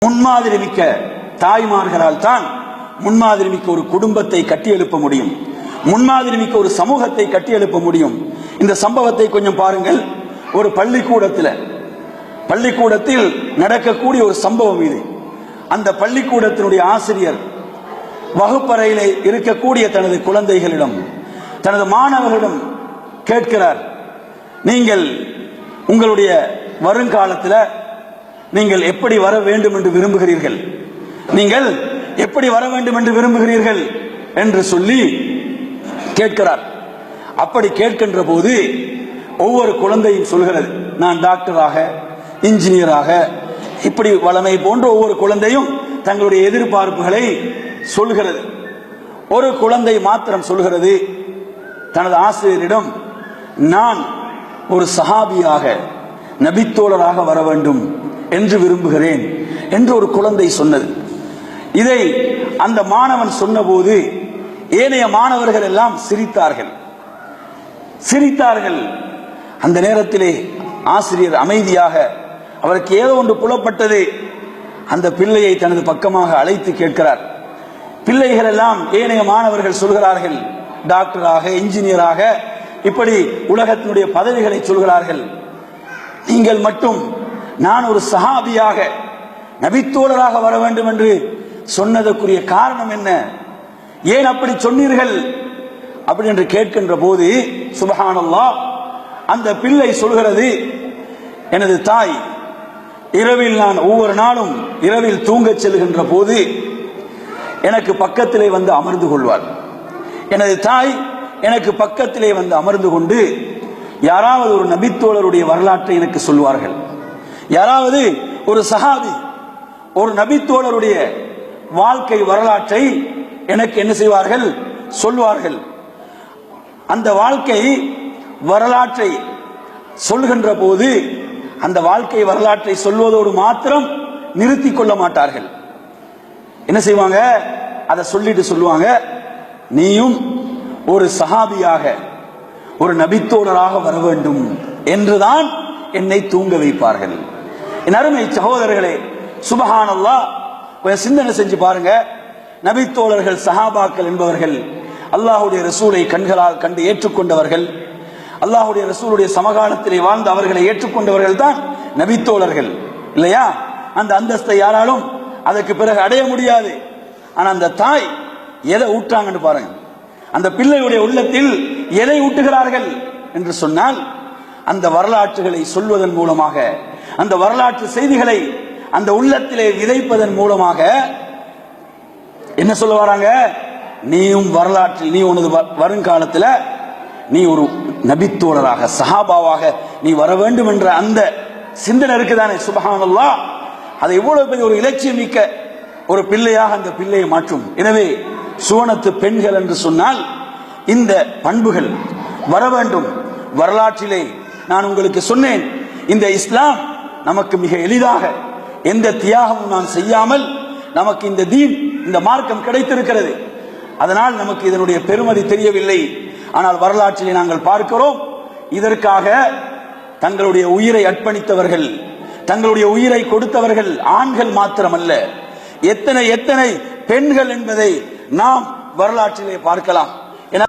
முன்மாதிரி மிக்க தாய்மார்களால் தான் முன்மாதிரி மிக்க ஒரு குடும்பத்தை கட்டியெழுப்ப முடியும். முன்மாதிரி மிக்க ஒரு சமூகத்தை கட்டியெழுப்ப முடியும். இந்த சம்பவத்தை கொஞ்சம் பாருங்கள். ஒரு பள்ளிக்கூடத்தில் நடக்கக்கூடிய ஒரு சம்பவம் இது. அந்த பள்ளிக்கூடத்தினுடைய ஆசிரியர் வகுப்பறையிலே இருக்கக்கூடிய தனது குழந்தைகளிடம், தனது மாணவர்களிடம் கேட்கிறார், நீங்கள் உங்களுடைய வருங்காலத்தில் நீங்கள் எப்படி வர வேண்டும் என்று விரும்புகிறீர்கள், நீங்கள் எப்படி வர வேண்டும் என்று விரும்புகிறீர்கள் என்று சொல்லி கேட்கிறார். அப்படி கேட்கின்ற போது ஒவ்வொரு குழந்தையும் சொல்கிறது, நான் டாக்டராக, இன்ஜினியராக, இப்படி வளமை போன்ற ஒவ்வொரு குழந்தையும் தங்களுடைய எதிர்பார்ப்புகளை சொல்கிறது. ஒரு குழந்தை மாத்திரம் சொல்கிறது தனது ஆசிரியரிடம், நான் ஒரு சஹாபியாக, நபித்தோழராக வர வேண்டும் என்று விரும்புகிறேன் என்று ஒரு குழந்தை சொன்னது. இதை அந்த மாணவன் சொன்னபோது ஏனைய மாணவர்கள் எல்லாம் சிரித்தார்கள். அந்த நேரத்திலே ஆசிரியர் அமைதியாக, அவருக்கு ஏதோ ஒன்று புலப்பட்டது, அந்த பிள்ளையை தனது பக்கமாக அழைத்து கேட்கிறார். பிள்ளைகள் எல்லாம், ஏனைய மாணவர்கள் சொல்கிறார்கள், டாக்டராக, இன்ஜினியராக, இப்படி உலகத்தினுடைய பதவிகளை சொல்கிறார்கள். நீங்கள் மட்டும் நான் ஒரு சஹாபியாக, நபித்தோழராக வர வேண்டும் என்று சொன்னதற்குரிய காரணம் என்ன, ஏன் அப்படி சொன்னீர்கள் அப்படி என்று கேட்கின்ற போது, சுப்ஹானல்லாஹ், அந்த பிள்ளை சொல்கிறது, எனது தாய் இரவில், நான் ஒவ்வொரு நாளும் இரவில் தூங்கச் செல்கின்ற போது எனக்கு பக்கத்திலே வந்து அமர்ந்து கொள்வார். எனது தாய் எனக்கு பக்கத்திலே வந்து அமர்ந்து கொண்டு யாராவது ஒரு நபித்தோழருடைய வரலாற்றை எனக்கு சொல்வார்கள். யாராவது ஒரு சஹாபி, ஒரு நபித்தோழருடைய வாழ்க்கை வரலாற்றை எனக்கு என்ன செய்வார்கள், சொல்வார்கள். அந்த வாழ்க்கை வரலாற்றை சொல்கின்ற போது அந்த வாழ்க்கை வரலாற்றை சொல்வதோடு மாத்திரம் நிறுத்தி கொள்ள மாட்டார்கள். என்ன செய்வாங்க, அதை சொல்லிட்டு சொல்லுவாங்க, நீயும் ஒரு சஹாபியாக, ஒரு நபித்தோழராக வர வேண்டும் என்றுதான் என்னை தூங்க வைப்பார்கள். என் அருமை சகோதரர்களே, சுப்ஹானல்லாஹ், கொஞ்சம் சிந்தனை செஞ்சு பாருங்க. நபித்தோழர்கள், சஹாபாக்கள் என்பவர்கள் அல்லாஹ்வுடைய ரசூலை கண்களால் கண்டு ஏற்றுக்கொண்டவர்கள், அல்லாஹ்வுடைய ரசூலுடைய சமகாலத்திலே வாழ்ந்த அவர்களை ஏற்றுக்கொண்டவர்கள் தான் நபித்தோழர்கள், இல்லையா? அந்த அந்தஸ்தை யாராலும் அதற்கு பிறகு அடைய முடியாது. ஆனா அந்த தாய் எதை ஊற்றாங்கன்னு பாருங்க. அந்த பிள்ளையுடைய உள்ளத்தில் எதை ஊட்டுகிறார்கள் என்று சொன்னால், அந்த வரலாற்றுகளை சொல்வதன் மூலமாக, அந்த வரலாற்று செய்திகளை அந்த உள்ளத்திலே விதைப்பதன் மூலமாக என்ன சொல்ல வராங்க, நீயும் வரலாற்றில், நீ உனது வருங்காலத்தில் நீ ஒரு நபித்தோழராக, சஹாபாவாக நீ வர வேண்டும் என்ற அந்த சிந்தனை இருக்குதானே, சுப்ஹானல்லாஹ், அது எவ்வளவு பெரிய ஒரு இலட்சியம் மிக்க ஒரு பிள்ளையாக அந்த பிள்ளையை மாற்றும். எனவே சுவனத்து பெண்கள் என்று சொன்னால் இந்த பண்புகள் வர வேண்டும். வரலாற்றிலே நான் உங்களுக்கு சொன்னேன், இந்த இஸ்லாம் நமக்கு மிக எளிதாக, எந்த தியாகமும் நான் செய்யாமல் நமக்கு இந்த தீன், இந்த மார்க்கம் கிடைத்திருக்கிறது. அதனால் நமக்கு இதனுடைய பெருமதி தெரியவில்லை. ஆனால் வரலாற்றிலே நாங்கள் பார்க்கிறோம், இதற்காக தங்களுடைய உயிரை அர்ப்பணித்தவர்கள், தங்களுடைய உயிரை கொடுத்தவர்கள் ஆண்கள் மாத்திரமல்ல, எத்தனை பெண்கள் என்பதை நாம் வரலாற்றிலே பார்க்கலாம்.